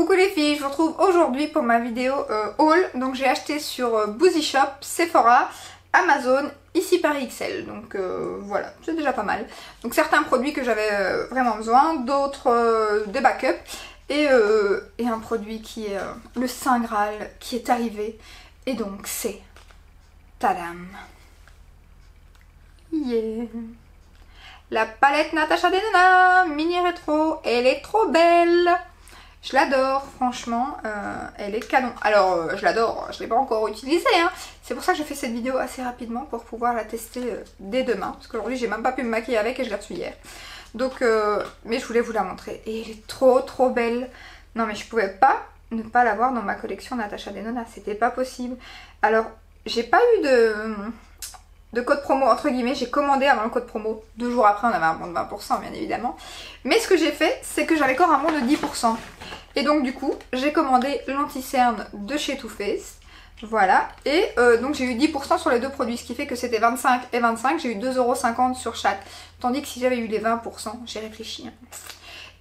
Coucou les filles, je vous retrouve aujourd'hui pour ma vidéo haul. Donc j'ai acheté sur Boozy Shop, Sephora, Amazon, ici Paris XL. Donc voilà, c'est déjà pas mal. Donc certains produits que j'avais vraiment besoin, d'autres des backups et un produit qui est le Saint Graal qui est arrivé. Et donc c'est tadam, yeah, la palette Natasha Denona mini rétro. Elle est trop belle. Je l'adore, franchement, elle est canon. Alors, je l'adore, je ne l'ai pas encore utilisée, hein. C'est pour ça que je fais cette vidéo assez rapidement pour pouvoir la tester dès demain. Parce qu'aujourd'hui, j'ai même pas pu me maquiller avec et je l'ai reçue hier. Donc, mais je voulais vous la montrer. Et elle est trop belle. Non, mais je pouvais pas ne pas l'avoir dans ma collection Natasha Denona. C'était pas possible. Alors, j'ai pas eu de code promo entre guillemets, j'ai commandé avant le code promo. 2 jours après on avait un bon de 20% bien évidemment. Mais ce que j'ai fait, c'est que j'avais encore un bon de 10%. Et donc du coup, j'ai commandé l'anti-cerne de chez Too Faced. Voilà, et donc j'ai eu 10% sur les deux produits, ce qui fait que c'était 25 et 25, j'ai eu 2,50 € sur chaque. Tandis que si j'avais eu les 20%, j'ai réfléchi, hein.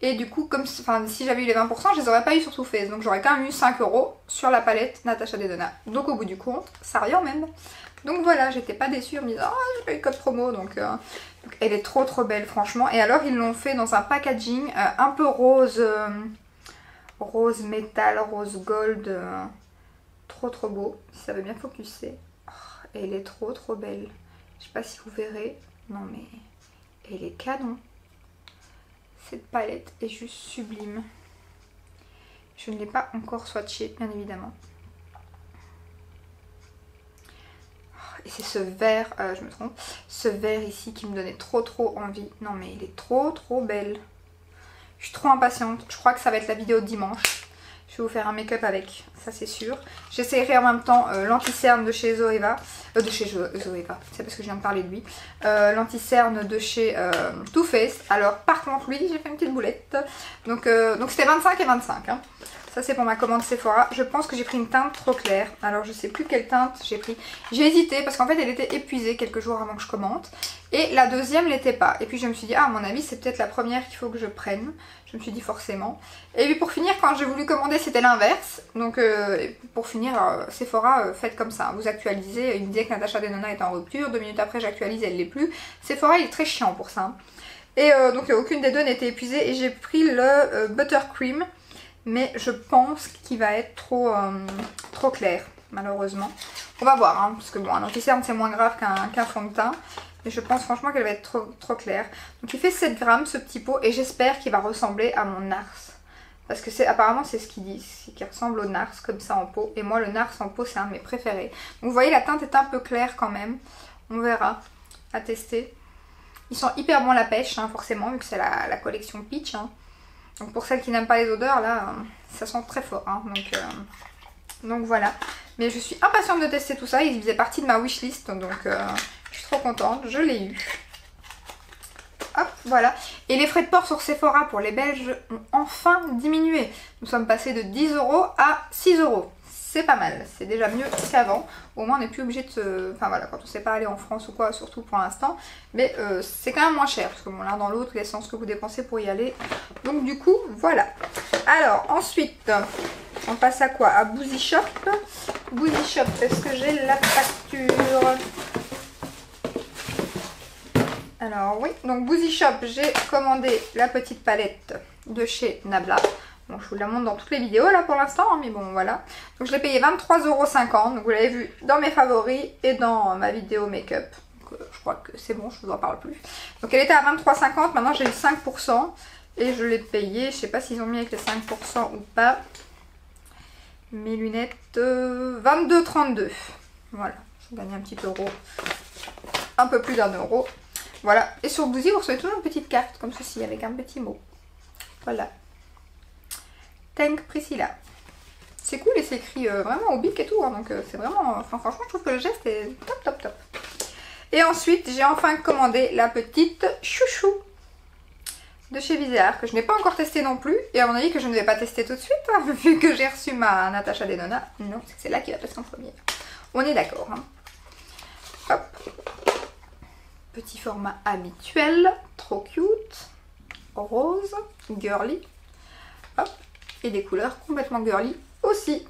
Et du coup, comme si j'avais eu les 20%, je les aurais pas eu sur Too Faced. Donc j'aurais quand même eu 5 € sur la palette Natasha Denona. Donc au bout du compte, ça revient au même. Donc voilà, j'étais pas déçue en me disant « Oh, j'ai pas eu de code promo ». Donc elle est trop belle franchement. Et alors ils l'ont fait dans un packaging un peu rose, rose métal, rose gold. Trop beau. Si ça veut bien focuser. Oh, elle est trop belle. Je sais pas si vous verrez. Non mais elle est canon. Cette palette est juste sublime. Je ne l'ai pas encore swatchée, bien évidemment. Et c'est ce vert, je me trompe, ce vert ici qui me donnait trop envie. Non mais il est trop belle. Je suis trop impatiente. Je crois que ça va être la vidéo de dimanche. Je vais vous faire un make-up avec, ça c'est sûr. J'essaierai en même temps l'anti-cerne de chez Zoeva. Zoeva, c'est parce que je viens de parler de lui. L'anti-cerne de chez Too Faced. Alors par contre lui, j'ai fait une petite boulette. Donc c'était 25 et 25. Hein. Ça c'est pour ma commande Sephora. Je pense que j'ai pris une teinte trop claire. Alors je sais plus quelle teinte j'ai pris. J'ai hésité parce qu'en fait elle était épuisée quelques jours avant que je commente. Et la deuxième l'était pas. Et puis je me suis dit, ah à mon avis c'est peut-être la première qu'il faut que je prenne. Je me suis dit forcément. Et puis pour finir, quand j'ai voulu commander c'était l'inverse. Donc pour finir, Sephora faites comme ça. Vous actualisez. Il me disait que Natasha Denona était en rupture. 2 minutes après j'actualise, elle l'est plus. Sephora il est très chiant pour ça. Et donc aucune des deux n'était épuisée. Et j'ai pris le Buttercream. Mais je pense qu'il va être trop clair, malheureusement. On va voir, hein, parce que bon, un anti-cerne c'est moins grave qu'un fond de teint. Mais je pense franchement qu'elle va être trop claire. Donc il fait 7 grammes ce petit pot et j'espère qu'il va ressembler à mon Nars. Parce que apparemment c'est ce qu'ils disent, c'est qu'il ressemble au Nars comme ça en pot. Et moi le Nars en pot c'est un de mes préférés. Donc vous voyez la teinte est un peu claire quand même. On verra, à tester. Ils sont hyper bons à la pêche, hein, forcément, vu que c'est la collection Peach. Hein. Donc pour celles qui n'aiment pas les odeurs, là, ça sent très fort. Hein. Donc voilà. Mais je suis impatiente de tester tout ça. Il faisait partie de ma wishlist. Donc je suis trop contente. Je l'ai eu. Hop, voilà. Et les frais de port sur Sephora pour les Belges ont enfin diminué. Nous sommes passés de 10 € à 6 €. C'est pas mal. C'est déjà mieux qu'avant. Au moins on n'est plus obligé de se... Enfin voilà, quand on ne sait pas aller en France ou quoi, surtout pour l'instant. Mais c'est quand même moins cher. Parce que bon, l'un dans l'autre, l'essence que vous dépensez pour y aller. Donc du coup, voilà. Alors ensuite, on passe à quoi? À Boozy Shop. Boozy Shop, est-ce que j'ai la facture? Alors oui, donc Boozy Shop, j'ai commandé la petite palette de chez Nabla. Bon, je vous la montre dans toutes les vidéos là pour l'instant, hein, mais bon voilà. Donc je l'ai payé 23,50 €, donc vous l'avez vu dans mes favoris et dans ma vidéo make-up. Je crois que c'est bon, je ne vous en parle plus. Donc elle était à 23,50 €, maintenant j'ai eu 5% et je l'ai payé, je sais pas s'ils ont mis avec les 5% ou pas. Mes lunettes, 22,32 €. Voilà, je gagne un petit euro, un peu plus d'1 €. Voilà, et sur Boozy vous recevez toujours une petite carte comme ceci avec un petit mot. Voilà. Thank Priscilla. C'est cool et c'est écrit vraiment au bic et tout, hein, donc c'est vraiment... Enfin franchement je trouve que le geste est top. Et ensuite j'ai enfin commandé la petite chouchou de chez Viséart que je n'ai pas encore testé non plus. Et à mon avis que je ne vais pas tester tout de suite, hein, vu que j'ai reçu ma Natasha Denona. Non, c'est là qui va passer en premier. On est d'accord. Hein. Hop. Petit format habituel, trop cute, rose, girly. Hop. et des couleurs complètement girly aussi.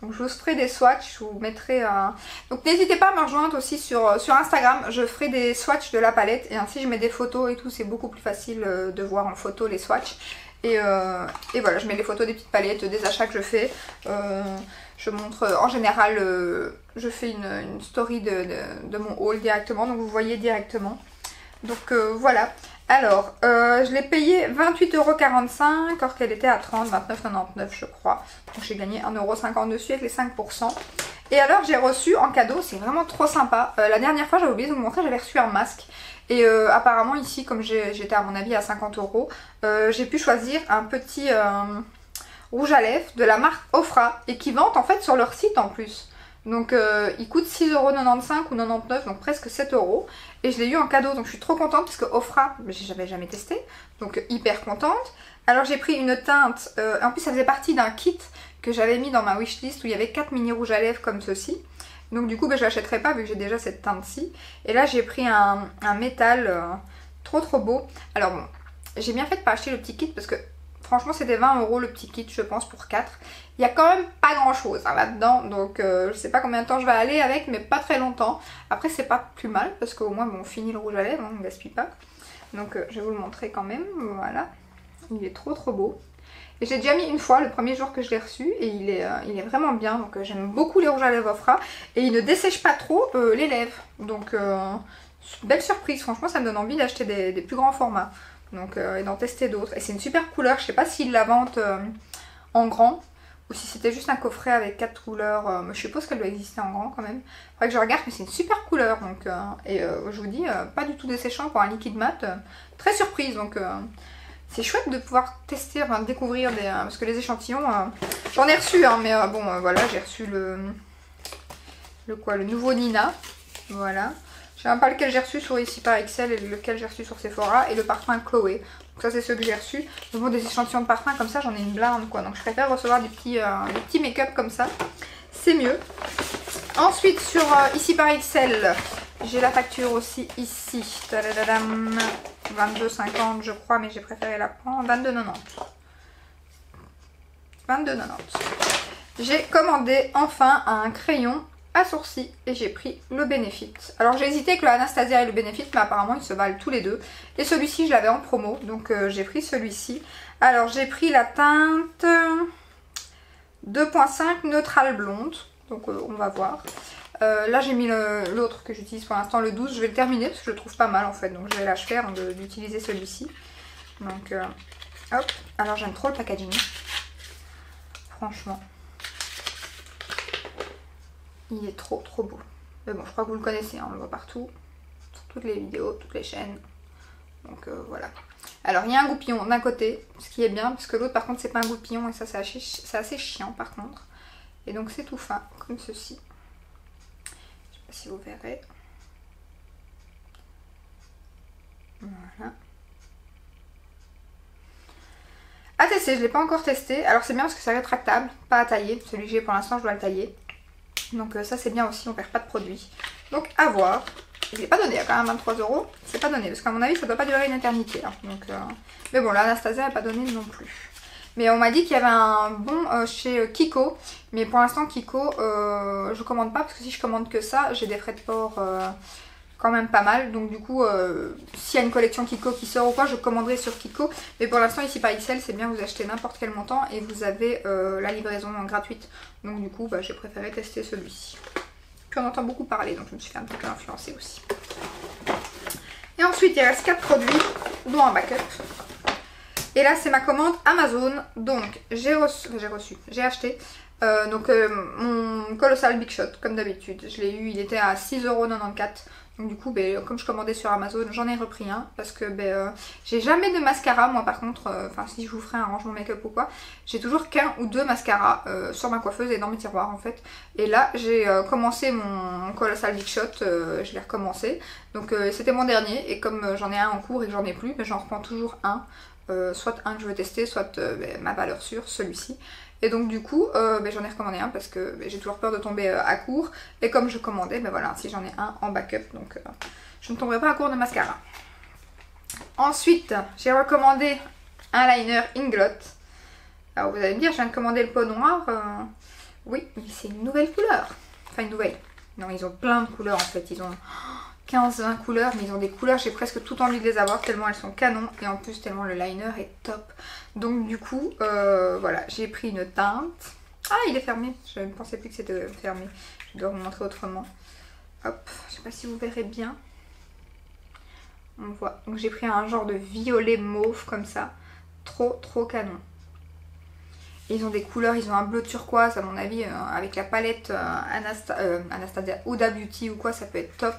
Donc je vous ferai des swatchs, je vous mettrai un... Donc n'hésitez pas à me rejoindre aussi sur Instagram, je ferai des swatchs de la palette et ainsi je mets des photos et tout, c'est beaucoup plus facile de voir en photo les swatchs. Et voilà, je mets les photos des petites palettes, des achats que je fais. Je montre, en général, je fais une story de mon haul directement, donc vous voyez directement. Donc voilà. Alors, je l'ai payé 28,45 € alors qu'elle était à 30, 29,99 je crois. Donc j'ai gagné 1,50 € dessus avec les 5%. Et alors j'ai reçu en cadeau, c'est vraiment trop sympa. La dernière fois j'avais oublié de vous montrer, j'avais reçu un masque. Et apparemment ici, comme j'étais à mon avis à 50 €, j'ai pu choisir un petit rouge à lèvres de la marque Ofra. Et qui vendent en fait sur leur site en plus. Donc il coûte 6,95 € ou 99, donc presque 7 €. Et je l'ai eu en cadeau, donc je suis trop contente parce que Ofra, j'avais jamais testé. Donc hyper contente. Alors j'ai pris une teinte, en plus ça faisait partie d'un kit que j'avais mis dans ma wishlist où il y avait 4 mini rouges à lèvres comme ceci. Donc du coup je l'achèterai pas vu que j'ai déjà cette teinte-ci. Et là j'ai pris un métal trop beau. Alors bon, j'ai bien fait de pas acheter le petit kit parce que franchement c'était 20 € le petit kit je pense pour 4. Il y a quand même pas grand chose hein, là-dedans. Donc je sais pas combien de temps je vais aller avec mais pas très longtemps. Après c'est pas plus mal parce qu'au moins bon, on finit le rouge à lèvres, hein, on ne gaspille pas. Donc je vais vous le montrer quand même, voilà. Il est trop beau. Et j'ai déjà mis une fois le premier jour que je l'ai reçu et il est vraiment bien. Donc j'aime beaucoup les rouges à lèvres Ofra et il ne dessèche pas trop les lèvres. Donc belle surprise, franchement ça me donne envie d'acheter des plus grands formats. Donc et d'en tester d'autres. Et c'est une super couleur, je sais pas s'ils la vendent en grand ou si c'était juste un coffret avec 4 couleurs. Je suppose qu'elle doit exister en grand quand même. Faudrait que je regarde mais c'est une super couleur. Donc, je vous dis, pas du tout desséchant pour un liquide mat. Très surprise donc... c'est chouette de pouvoir tester, enfin découvrir des... parce que les échantillons, j'en ai reçu, hein, mais bon, voilà, j'ai reçu le nouveau Nina, voilà. Je sais même pas lequel j'ai reçu sur ici par Excel et lequel j'ai reçu sur Sephora, et le parfum Chloé. Donc ça c'est ceux que j'ai reçus. Mais bon, des échantillons de parfum comme ça, j'en ai une blinde, quoi. Donc je préfère recevoir des petits make-up comme ça, c'est mieux. Ensuite, sur ici par Excel, j'ai la facture aussi ici. 22,50 je crois, mais j'ai préféré la prendre. 22,90. 22,90. J'ai commandé enfin un crayon à sourcils et j'ai pris le Benefit. Alors j'ai hésité avec le Anastasia et le Benefit, mais apparemment ils se valent tous les deux. Et celui-ci je l'avais en promo, donc j'ai pris celui-ci. Alors j'ai pris la teinte 2.5 Neutral Blonde, donc on va voir. Là j'ai mis l'autre que j'utilise pour l'instant, le 12, je vais le terminer parce que je le trouve pas mal en fait, donc je vais l'achever avant d'utiliser celui-ci. Donc hop, alors j'aime trop le packaging, franchement. Il est trop beau. Mais bon, je crois que vous le connaissez, hein, on le voit partout, sur toutes les vidéos, toutes les chaînes. Donc voilà. Alors il y a un goupillon d'un côté, ce qui est bien, parce que l'autre par contre c'est pas un goupillon et ça c'est assez chiant par contre. Et donc c'est tout fin, comme ceci. Si vous verrez. Voilà. À tester, je ne l'ai pas encore testé. Alors c'est bien parce que c'est rétractable, pas à tailler. Celui que j'ai pour l'instant, je dois le tailler. Donc ça c'est bien aussi, on perd pas de produit. Donc à voir. Il n'est pas donné, il y a quand même 23 €. C'est pas donné, parce qu'à mon avis ça doit pas durer une éternité. Hein. Donc, mais bon, là Anastasia n'a pas donné non plus. Mais on m'a dit qu'il y avait un bon chez Kiko. Mais pour l'instant Kiko, je commande pas parce que si je commande que ça, j'ai des frais de port quand même pas mal. Donc du coup, s'il y a une collection Kiko qui sort ou quoi, je commanderai sur Kiko. Mais pour l'instant ici par XL, c'est bien, vous achetez n'importe quel montant et vous avez la livraison gratuite. Donc du coup, j'ai préféré tester celui-ci. Puis on entend beaucoup parler, donc je me suis fait un petit peu influencer aussi. Et ensuite, il reste 4 produits, dont un backup. Et là c'est ma commande Amazon, donc j'ai acheté mon Colossal Big Shot comme d'habitude. Je l'ai eu, il était à 6,94 €. Donc du coup comme je commandais sur Amazon, j'en ai repris un. Parce que j'ai jamais de mascara moi par contre, enfin si je vous ferai un rangement make-up ou quoi, j'ai toujours qu'un ou deux mascaras sur ma coiffeuse et dans mes tiroirs en fait. Et là j'ai commencé mon Colossal Big Shot, je l'ai recommencé. Donc c'était mon dernier et comme j'en ai un en cours et que j'en ai plus, j'en reprends toujours un. Soit un que je veux tester, soit ma valeur sûre, celui-ci. Et donc du coup, j'en ai recommandé un parce que j'ai toujours peur de tomber à court. Et comme je commandais, voilà, si j'en ai un en backup, donc je ne tomberai pas à court de mascara. Ensuite, j'ai recommandé un liner Inglot. Alors vous allez me dire, je viens de commander le pot noir. Oui, mais c'est une nouvelle couleur. Enfin une nouvelle. Non, ils ont plein de couleurs en fait. Ils ont 15-20 couleurs, mais ils ont des couleurs, j'ai presque tout envie de les avoir tellement elles sont canon. Et en plus tellement le liner est top. Donc du coup, voilà, j'ai pris une teinte. Ah, il est fermé. Je ne pensais plus que c'était fermé. Je dois vous montrer autrement. Hop, je sais pas si vous verrez bien. On voit. Donc j'ai pris un genre de violet mauve comme ça. Trop canon. Et ils ont des couleurs, ils ont un bleu turquoise à mon avis, avec la palette Anastasia Huda Beauty ou quoi, ça peut être top.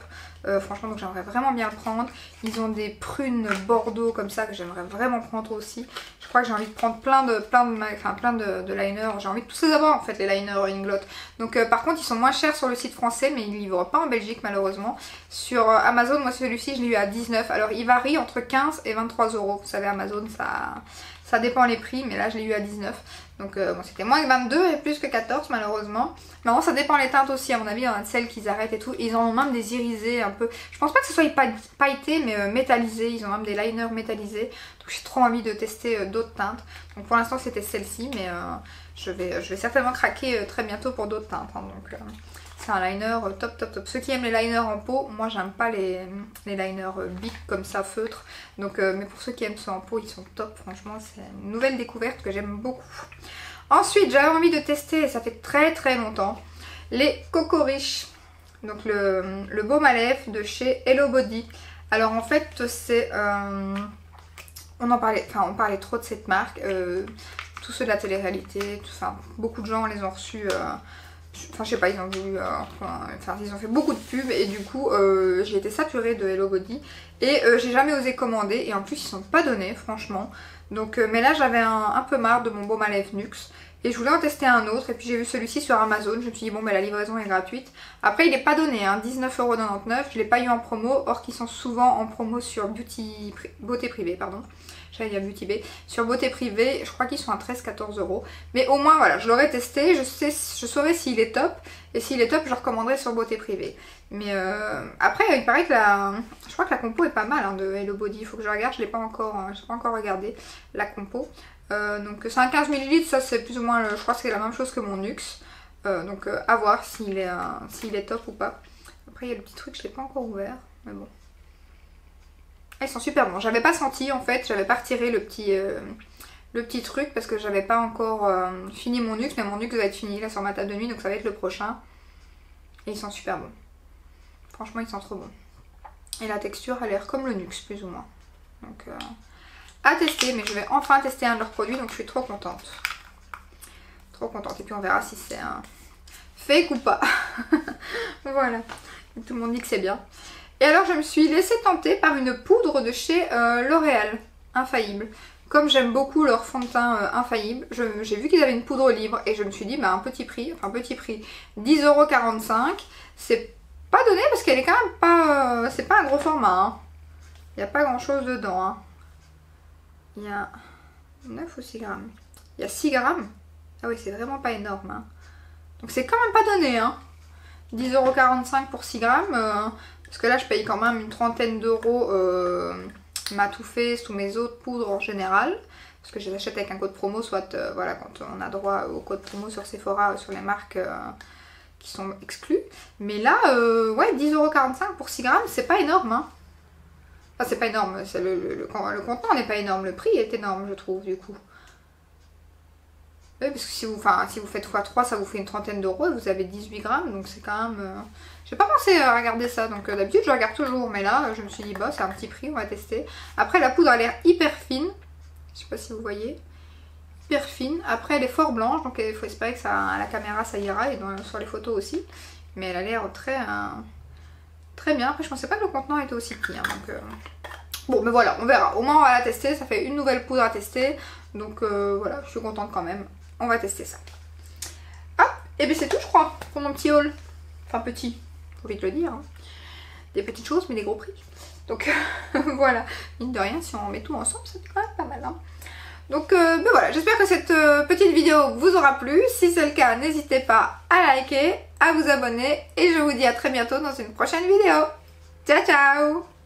Franchement, donc j'aimerais vraiment bien le prendre. Ils ont des prunes bordeaux comme ça que j'aimerais vraiment prendre aussi. Je crois que j'ai envie de prendre plein de liners. J'ai envie de tous les avoir en fait, les liners Inglot. Donc par contre, ils sont moins chers sur le site français, mais ils ne livrent pas en Belgique malheureusement. Sur Amazon, moi celui-ci, je l'ai eu à 19. Alors il varie entre 15 et 23 euros. Vous savez, Amazon, ça dépend les prix, mais là je l'ai eu à 19. Donc bon, c'était moins que 22 et plus que 14 malheureusement. Mais bon, ça dépend les teintes aussi, à mon avis, il y en a de celles qu'ils arrêtent et tout. Ils en ont même des irisés un peu. Je pense pas que ce soit pailleté, mais métallisé. Ils ont même des liners métallisés. Donc j'ai trop envie de tester d'autres teintes. Donc pour l'instant c'était celle-ci, mais je vais certainement craquer très bientôt pour d'autres teintes. Hein. Donc c'est un liner top. Ceux qui aiment les liners en peau, moi j'aime pas les liners big comme ça, feutre. Donc, mais pour ceux qui aiment ceux en peau, ils sont top. Franchement, c'est une nouvelle découverte que j'aime beaucoup. Ensuite, j'avais envie de tester, et ça fait très longtemps, les Coco Riche. Donc le baume à lèvres de chez Hello Body. Alors en fait, c'est... on parlait trop de cette marque. Tous ceux de la télé-réalité, beaucoup de gens les ont reçus... Enfin je sais pas, ils ont voulu, ils ont fait beaucoup de pubs et du coup j'ai été saturée de Hello Body et j'ai jamais osé commander et en plus ils sont pas donnés franchement. Donc mais là j'avais un peu marre de mon baume à lèvres Nuxe et je voulais en tester un autre et puis j'ai vu celui-ci sur Amazon. Je me suis dit bon, mais la livraison est gratuite. Après il est pas donné, hein, 19,99 €, je l'ai pas eu en promo, or qu'ils sont souvent en promo sur Beauté Privée, pardon. J'allais dire Beauty Bay. Sur Beauté Privée, je crois qu'ils sont à 13-14 €. Mais au moins, voilà, je l'aurais testé. Je saurais s'il est top. Et s'il est top, je le recommanderais sur Beauté Privée. Mais après, il paraît que je crois que la compo est pas mal hein, de Hello Body. Il faut que je regarde. Je n'ai pas encore regardé la compo. Donc c'est un 15 ml. Ça, c'est plus ou moins, je crois que c'est la même chose que mon Nuxe. Donc à voir s'il est top ou pas. Après, il y a le petit truc, je ne l'ai pas encore ouvert. Mais bon. Ils sont super bons. J'avais pas senti en fait, j'avais pas retiré le petit truc parce que j'avais pas encore fini mon Nuxe, mais mon Nuxe va être fini là sur ma table de nuit, donc ça va être le prochain. Et ils sont super bons. Franchement, ils sont trop bons. Et la texture a l'air comme le Nuxe plus ou moins. Donc à tester, mais je vais enfin tester un de leurs produits, donc je suis trop contente. Trop contente. Et puis on verra si c'est un fake ou pas. Voilà. Et tout le monde dit que c'est bien. Et alors je me suis laissée tenter par une poudre de chez L'Oréal, Infaillible. Comme j'aime beaucoup leur fond de teint Infaillible, j'ai vu qu'ils avaient une poudre libre et je me suis dit bah un petit prix, 10,45 €. C'est pas donné parce qu'elle est quand même pas... c'est pas un gros format. Hein. Il n'y a pas grand chose dedans. Hein. Il y a 9 ou 6 grammes. Il y a 6 grammes. Ah oui, c'est vraiment pas énorme. Hein. Donc c'est quand même pas donné. Hein. 10,45 € pour 6 grammes. Parce que là je paye quand même une trentaine d'euros Matou Face ou mes autres poudres en général. Parce que je les achète avec un code promo, soit voilà, quand on a droit au code promo sur Sephora, sur les marques qui sont exclues. Mais là, ouais, 10,45 € pour 6 grammes, c'est pas énorme. Hein. Enfin, c'est pas énorme, le contenant n'est pas énorme, le prix est énorme, je trouve, du coup. Oui, parce que si vous faites x3, ça vous fait une trentaine d'euros et vous avez 18 grammes, donc c'est quand même... J'ai pas pensé à regarder ça, donc d'habitude je regarde toujours, mais là je me suis dit, bah c'est un petit prix, on va tester. Après la poudre a l'air hyper fine, je sais pas si vous voyez, hyper fine. Après elle est fort blanche, donc il faut espérer que ça, à la caméra ça ira, et sur les photos aussi. Mais elle a l'air très bien. Après je pensais pas que le contenant était aussi petit, hein, donc... Bon, mais voilà, on verra. Au moins on va la tester, ça fait une nouvelle poudre à tester, donc voilà, je suis contente quand même. On va tester ça. Ah, et bien c'est tout je crois pour mon petit haul. Enfin petit, faut vite le dire. Hein. Des petites choses mais des gros prix. Donc voilà, mine de rien si on met tout ensemble ça fait quand même pas mal. Hein. Donc ben voilà, j'espère que cette petite vidéo vous aura plu. Si c'est le cas, n'hésitez pas à liker, à vous abonner. Et je vous dis à très bientôt dans une prochaine vidéo. Ciao ciao.